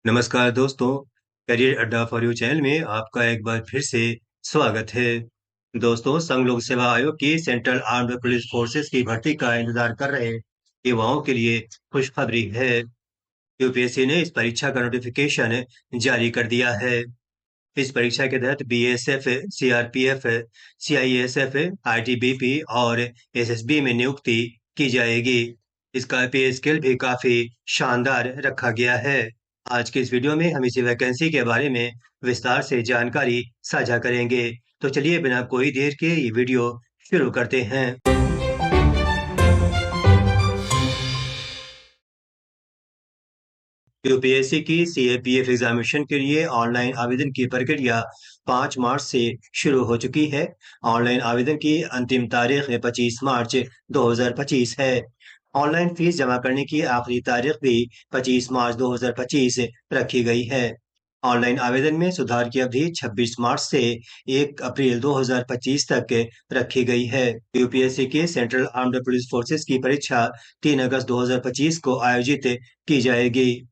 नमस्कार दोस्तों, करियर अड्डा फॉर यू चैनल में आपका एक बार फिर से स्वागत है। दोस्तों, संघ लोक सेवा आयोग की सेंट्रल आर्म्ड पुलिस फोर्सेस की भर्ती का इंतजार कर रहे युवाओं के लिए खुशखबरी है। यूपीएससी ने इस परीक्षा का नोटिफिकेशन जारी कर दिया है। इस परीक्षा के तहत बीएसएफ, सीआरपीएफ, सीआईएसएफ, आईटीबीपी और एसएसबी में नियुक्ति की जाएगी। इसका पे स्केल भी काफी शानदार रखा गया है। आज के इस वीडियो में हम इसी वैकेंसी के बारे में विस्तार से जानकारी साझा करेंगे। तो चलिए बिना कोई देर के ये वीडियो शुरू करते हैं। यूपीएससी की सीएपीएफ एग्जामिनेशन के लिए ऑनलाइन आवेदन की प्रक्रिया 5 मार्च से शुरू हो चुकी है। ऑनलाइन आवेदन की अंतिम तारीख 25 मार्च 2025 है। ऑनलाइन फीस जमा करने की आखिरी तारीख भी 25 मार्च 2025 रखी गई है। ऑनलाइन आवेदन में सुधार की अवधि 26 मार्च से 1 अप्रैल 2025 तक रखी गई है। यूपीएससी की सेंट्रल आर्म्ड पुलिस फोर्सेस की परीक्षा 3 अगस्त 2025 को आयोजित की जाएगी।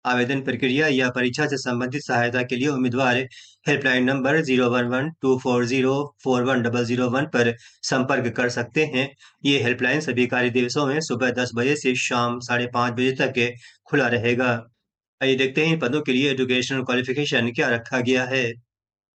आवेदन प्रक्रिया या परीक्षा से संबंधित सहायता के लिए उम्मीदवार हेल्पलाइन नंबर 0112404101 पर संपर्क कर सकते हैं। ये हेल्पलाइन सभी कार्य दिवसों में सुबह 10 बजे से शाम 5:30 बजे तक खुला रहेगा। आइए देखते हैं इन पदों के लिए एजुकेशनल क्वालिफिकेशन क्या रखा गया है।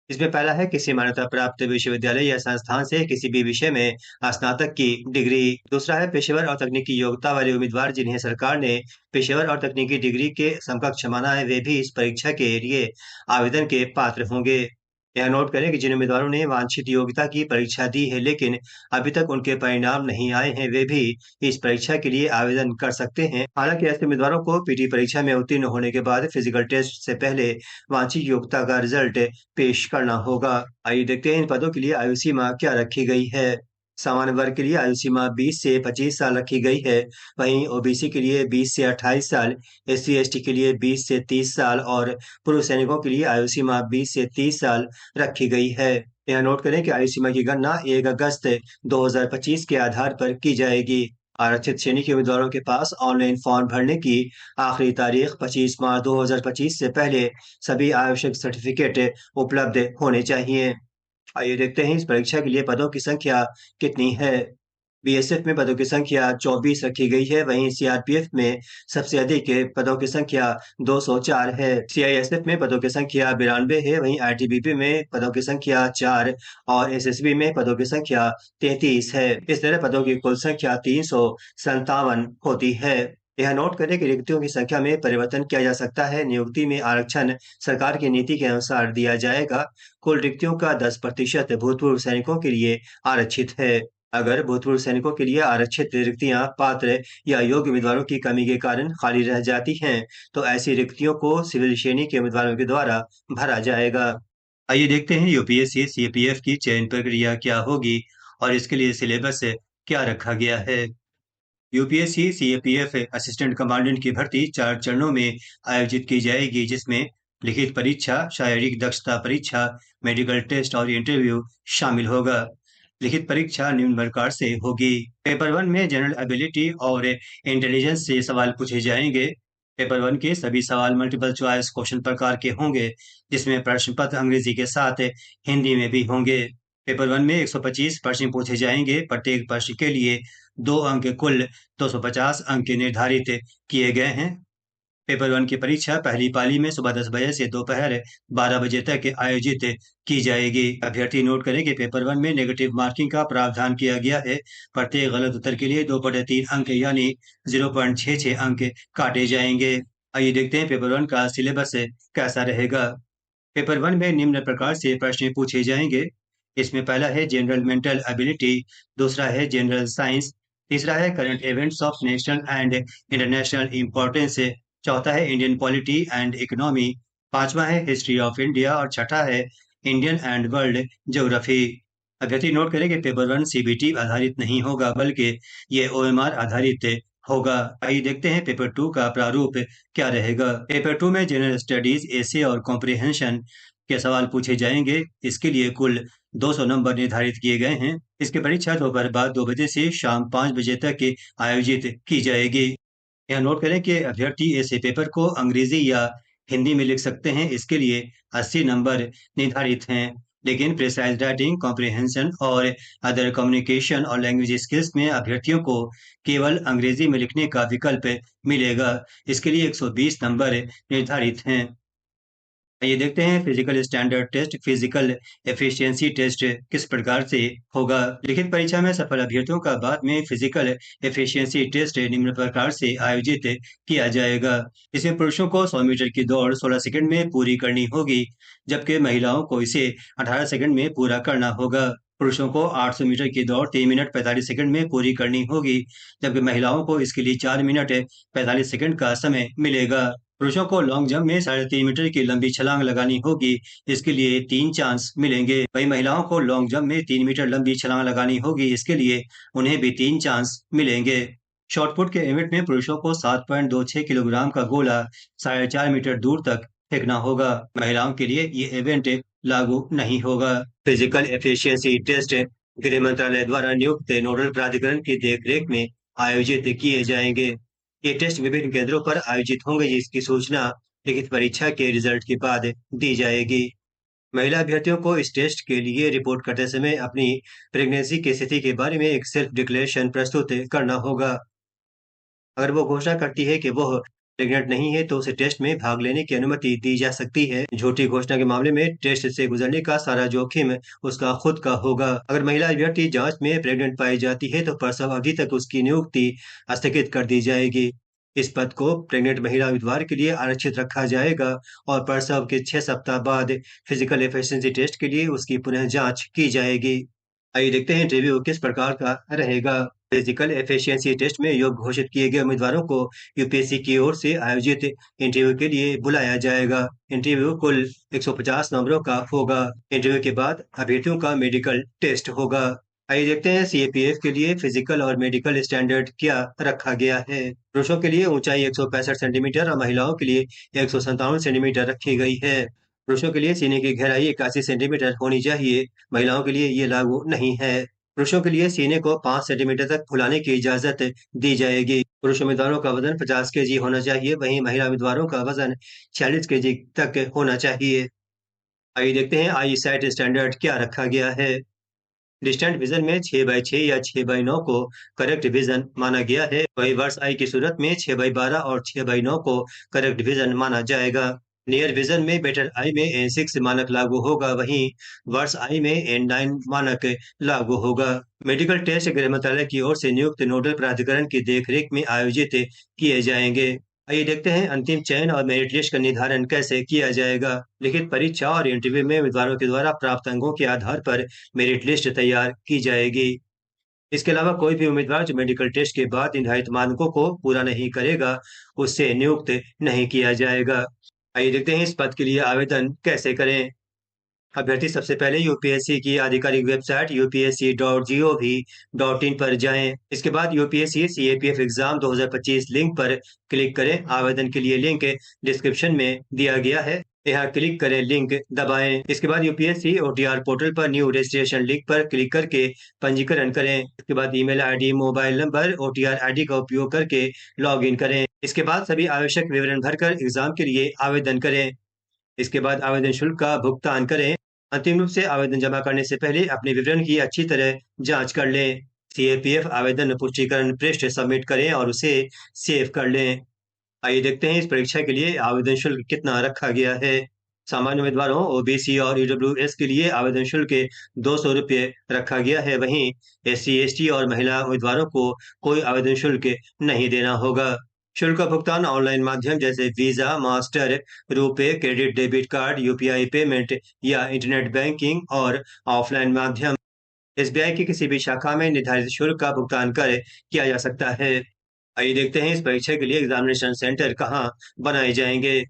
इसमें पहला है किसी मान्यता प्राप्त विश्वविद्यालय या संस्थान से किसी भी विषय में स्नातक की डिग्री। दूसरा है पेशेवर और तकनीकी योग्यता वाले उम्मीदवार जिन्हें सरकार ने पेशेवर और तकनीकी डिग्री के समकक्ष माना है, वे भी इस परीक्षा के लिए आवेदन के पात्र होंगे। यह नोट करें कि जिन उम्मीदवारों ने वांछित योग्यता की परीक्षा दी है लेकिन अभी तक उनके परिणाम नहीं आए हैं, वे भी इस परीक्षा के लिए आवेदन कर सकते हैं। हालांकि ऐसे उम्मीदवारों को पीटी परीक्षा में उत्तीर्ण होने के बाद फिजिकल टेस्ट से पहले वांछित योग्यता का रिजल्ट पेश करना होगा। आइए देखते हैं इन पदों के लिए आयु सीमा क्या रखी गई है। सामान्य वर्ग के लिए आयु सीमा 20 से 25 साल रखी गई है। वहीं ओबीसी के लिए 20 से 28 साल, एससी एसटी के लिए 20 से 30 साल और पूर्व सैनिकों के लिए आयु सीमा 20 से 30 साल रखी गई है। यह नोट करें कि आयु सीमा की गणना 1 अगस्त 2025 के आधार पर की जाएगी। आरक्षित श्रेणी के उम्मीदवारों के पास ऑनलाइन फॉर्म भरने की आखिरी तारीख 25 मार्च 2025 से पहले सभी आवश्यक सर्टिफिकेट उपलब्ध होने चाहिए। आइए देखते हैं इस परीक्षा के लिए पदों की संख्या कितनी है। बीएसएफ में पदों की संख्या 24 रखी गई है, वहीं सीआरपीएफ में सबसे अधिक पदों की संख्या 204 है। सीआईएसएफ में पदों की संख्या 92 है, वहीं आईटीबीपी में पदों की संख्या 4 और एसएसबी में पदों की संख्या 33 है। इस तरह पदों की कुल संख्या 357 होती है। यह नोट करें कि रिक्तियों की संख्या में परिवर्तन किया जा सकता है। नियुक्ति में आरक्षण सरकार की नीति के अनुसार दिया जाएगा। कुल रिक्तियों का 10% भूतपूर्व सैनिकों के लिए आरक्षित है। अगर भूतपूर्व सैनिकों के लिए आरक्षित रिक्तियां पात्र या योग्य उम्मीदवारों की कमी के कारण खाली रह जाती हैं, तो ऐसी रिक्तियों को सिविल श्रेणी के उम्मीदवारों के द्वारा भरा जाएगा। आइए देखते हैं यूपीएससी सीपीएफ की चयन प्रक्रिया क्या होगी और इसके लिए सिलेबस क्या रखा गया है। यूपीएससी सीएपीएफ असिस्टेंट कमांडेंट की भर्ती 4 चरणों में आयोजित की जाएगी, जिसमें लिखित परीक्षा, शारीरिक दक्षता परीक्षा, मेडिकल टेस्ट और इंटरव्यू शामिल होगा। लिखित परीक्षा निम्न प्रकार से होगी। पेपर 1 में जनरल एबिलिटी और इंटेलिजेंस से सवाल पूछे जाएंगे। पेपर 1 के सभी सवाल मल्टीपल चॉइस क्वेश्चन प्रकार के होंगे, जिसमें प्रश्न पत्र अंग्रेजी के साथ हिंदी में भी होंगे। पेपर 1 में 125 प्रश्न पूछे जाएंगे। प्रत्येक प्रश्न के लिए 2 अंक, कुल 250 अंक निर्धारित किए गए हैं। पेपर 1 की परीक्षा पहली पाली में सुबह 10 बजे से दोपहर 12 बजे तक आयोजित की जाएगी। अभ्यर्थी नोट करें कि पेपर 1 में नेगेटिव मार्किंग का प्रावधान किया गया है। प्रत्येक गलत उत्तर के लिए 2/3 अंक यानी 0.66 अंक काटे जाएंगे। आइए देखते हैं पेपर 1 का सिलेबस कैसा रहेगा। पेपर 1 में निम्न प्रकार से प्रश्न पूछे जाएंगे। इसमें पहला है जनरल मेंटल एबिलिटी, दूसरा है जनरल साइंस, तीसरा है current events of national and international importance, चौथा है इंडियन पॉलिटी एंड इकोनॉमी, पांचवा है हिस्ट्री ऑफ इंडिया और छठा है इंडियन एंड वर्ल्ड ज्योग्राफी। अभ्यर्थी नोट करें कि पेपर 1 सीबीटी आधारित नहीं होगा, बल्कि ये ओएमआर आधारित होगा। आइए देखते हैं पेपर 2 का प्रारूप क्या रहेगा। पेपर 2 में जनरल स्टडीज, एसे और कॉम्प्रिहेंशन के सवाल पूछे जाएंगे। इसके लिए कुल 200 नंबर निर्धारित किए गए हैं। इसकी परीक्षा दोपहर बाद 2 बजे से शाम 5 बजे तक आयोजित की जाएगी। यह नोट करें कि अभ्यर्थी ऐसे पेपर को अंग्रेजी या हिंदी में लिख सकते हैं। इसके लिए 80 नंबर निर्धारित हैं। लेकिन प्रिसाइज राइटिंग, कॉम्प्रिहेंशन और अदर कम्युनिकेशन और लैंग्वेज स्किल्स में अभ्यर्थियों को केवल अंग्रेजी में लिखने का विकल्प मिलेगा। इसके लिए 120 नंबर निर्धारित हैं। ये देखते हैं physical standard test, physical efficiency test किस प्रकार से होगा। लिखित परीक्षा में सफल अभ्यर्थियों का बाद में फिजिकल एफिशिएंसी टेस्ट निम्न प्रकार से आयोजित किया जाएगा। इसमें पुरुषों को 100 मीटर की दौड़ 16 सेकंड में पूरी करनी होगी, जबकि महिलाओं को इसे 18 सेकंड में पूरा करना होगा। पुरुषों को 800 मीटर की दौड़ 3 मिनट 45 सेकंड में पूरी करनी होगी, जबकि महिलाओं को इसके लिए 4 मिनट 45 सेकंड का समय मिलेगा। पुरुषों को लॉन्ग जंप में 3.5 मीटर की लंबी छलांग लगानी होगी। इसके लिए 3 चांस मिलेंगे। वहीं महिलाओं को लॉन्ग जंप में 3 मीटर लंबी छलांग लगानी होगी। इसके लिए उन्हें भी 3 चांस मिलेंगे। शॉट पुट के इवेंट में पुरुषों को 7.26 किलोग्राम का गोला 4.5 मीटर दूर तक फेंकना होगा। महिलाओं के लिए ये इवेंट लागू नहीं होगा। फिजिकल एफिशिएंसी टेस्ट गृह मंत्रालय द्वारा नियुक्त नोडल प्राधिकरण की देखरेख में आयोजित किए जाएंगे। ये टेस्ट विभिन्न केंद्रों पर आयोजित होंगे, जिसकी सूचना लिखित परीक्षा के रिजल्ट के बाद दी जाएगी। महिला अभ्यर्थियों को इस टेस्ट के लिए रिपोर्ट करते समय अपनी प्रेगनेंसी की स्थिति के बारे में एक सेल्फ डिक्लेरेशन प्रस्तुत करना होगा। अगर वो घोषणा करती है कि वह प्रेग्नेंट नहीं है, तो उसे टेस्ट में भाग लेने की अनुमति दी जा सकती है। झूठी घोषणा के मामले में टेस्ट से गुजरने का सारा जोखिम उसका खुद का होगा। अगर महिला अभ्यर्थी जांच में प्रेग्नेंट पाई जाती है, तो प्रसव अवधि तक उसकी नियुक्ति स्थगित कर दी जाएगी। इस पद को प्रेग्नेंट महिला उम्मीदवार के लिए आरक्षित रखा जाएगा और प्रसव के 6 सप्ताह बाद फिजिकल एफिशिएंसी टेस्ट के लिए उसकी पुनः जांच की जाएगी। आइए देखते हैं इंटरव्यू किस प्रकार का रहेगा। फिजिकल एफिशिएंसी टेस्ट में योग्य घोषित किए गए उम्मीदवारों को यूपीएससी की ओर से आयोजित इंटरव्यू के लिए बुलाया जाएगा। इंटरव्यू कुल 150 नंबरों का होगा। इंटरव्यू के बाद अभ्यर्थियों का मेडिकल टेस्ट होगा। आइए देखते हैं सीएपीएफ के लिए फिजिकल और मेडिकल स्टैंडर्ड क्या रखा गया है। पुरुषों के लिए ऊंचाई 165 सेंटीमीटर और महिलाओं के लिए 157 सेंटीमीटर रखी गई है। पुरुषों के लिए सीने की गहराई 81 सेंटीमीटर होनी चाहिए। महिलाओं के लिए ये लागू नहीं है। पुरुषों के लिए सीने को 5 सेंटीमीटर तक फुलाने की इजाजत दी जाएगी। पुरुष उम्मीदवारों का वजन 50 केजी होना चाहिए, वहीं महिला उम्मीदवारों का वजन 46 केजी तक होना चाहिए। आइए देखते हैं आई साइट स्टैंडर्ड क्या रखा गया है। डिस्टेंट विजन में 6x6 या 6x9 को करेक्ट विजन माना गया है। वही वर्स आई की सूरत में 6x12 और 6x9 को करेक्ट विजन माना जाएगा। नियर विजन में बेटर आई में N6 मानक लागू होगा, वहीं वर्स आई में N9 मानक लागू होगा। मेडिकल टेस्ट गृह मंत्रालय की ओर से नियुक्त नोडल प्राधिकरण की देखरेख में आयोजित किए जाएंगे। आइए देखते हैं अंतिम चयन और मेरिट लिस्ट का निर्धारण कैसे किया जाएगा। लिखित परीक्षा और इंटरव्यू में उम्मीदवारों के द्वारा प्राप्त अंकों के आधार पर मेरिट लिस्ट तैयार की जाएगी। इसके अलावा कोई भी उम्मीदवार जो मेडिकल टेस्ट के बाद निर्धारित मानकों को पूरा नहीं करेगा, उससे नियुक्त नहीं किया जाएगा। आइए देखते हैं इस पद के लिए आवेदन कैसे करें। अभ्यर्थी सबसे पहले यूपीएससी की आधिकारिक वेबसाइट upsc.gov.in पर जाएं। इसके बाद यूपीएससी सीएपीएफ एग्जाम 2025 लिंक पर क्लिक करें। आवेदन के लिए लिंक डिस्क्रिप्शन में दिया गया है, यहाँ क्लिक करें, लिंक दबाएं। इसके बाद यूपीएससी ओटीआर पोर्टल पर न्यू रजिस्ट्रेशन लिंक पर क्लिक करके पंजीकरण करें। इसके बाद email ID, mobile number, OTR ID का उपयोग करके लॉग इन करें। इसके बाद सभी आवश्यक विवरण भरकर एग्जाम के लिए आवेदन करें। इसके बाद आवेदन शुल्क का भुगतान करें। अंतिम रूप से आवेदन जमा करने से पहले अपने विवरण की अच्छी तरह जांच कर लें। सीएपीएफ आवेदन पुष्टिकरण पृष्ठ सबमिट करें और उसे सेव कर लें। आइए देखते हैं इस परीक्षा के लिए आवेदन शुल्क कितना रखा गया है। सामान्य उम्मीदवारों ओबीसी और ईडब्ल्यूएस के लिए आवेदन शुल्क 200 रुपये रखा गया है। वहीं एससी एसटी और महिला उम्मीदवारों को कोई आवेदन शुल्क नहीं देना होगा। शुल्क का भुगतान ऑनलाइन माध्यम जैसे visa, master, RuPay, credit, debit card, UPI payment या इंटरनेट बैंकिंग और ऑफलाइन माध्यम एसबीआई की किसी भी शाखा में निर्धारित शुल्क का भुगतान कर किया जा सकता है। आइए देखते हैं इस परीक्षा के लिए एग्जामिनेशन सेंटर कहाँ बनाए जाएंगे।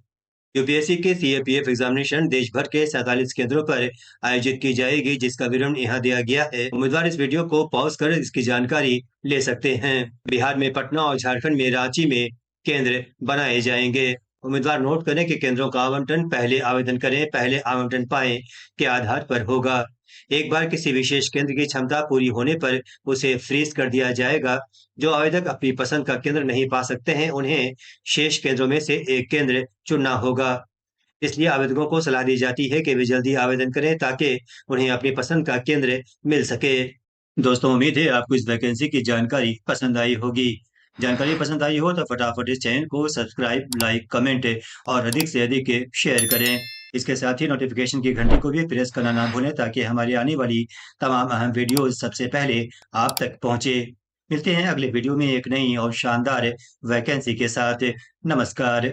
यूपीएससी के सीएपीएफ एग्जामिनेशन देश भर के 47 केंद्रों पर आयोजित की जाएगी, जिसका विवरण यहाँ दिया गया है। उम्मीदवार इस वीडियो को पॉज कर इसकी जानकारी ले सकते हैं। बिहार में पटना और झारखंड में रांची में केंद्र बनाए जाएंगे। उम्मीदवार नोट करें कि केंद्रों का आवंटन पहले आवेदन करें, पहले आवंटन पाएं के आधार पर होगा। एक बार किसी विशेष केंद्र की क्षमता पूरी होने पर उसे फ्रीज कर दिया जाएगा। जो आवेदक अपनी पसंद का केंद्र नहीं पा सकते हैं, उन्हें शेष केंद्रों में से एक केंद्र चुनना होगा। इसलिए आवेदकों को सलाह दी जाती है कि वे जल्दी आवेदन करें ताकि उन्हें अपनी पसंद का केंद्र मिल सके। दोस्तों, उम्मीद है आपको इस वैकेंसी की जानकारी पसंद आई होगी। जानकारी पसंद आई हो तो फटाफट इस चैनल को सब्सक्राइब, लाइक, कमेंट और अधिक से अधिक शेयर करें। इसके साथ ही नोटिफिकेशन की घंटी को भी प्रेस करना ना भूलें ताकि हमारी आने वाली तमाम अहम वीडियोस सबसे पहले आप तक पहुंचे। मिलते हैं अगले वीडियो में एक नई और शानदार वैकेंसी के साथ। नमस्कार।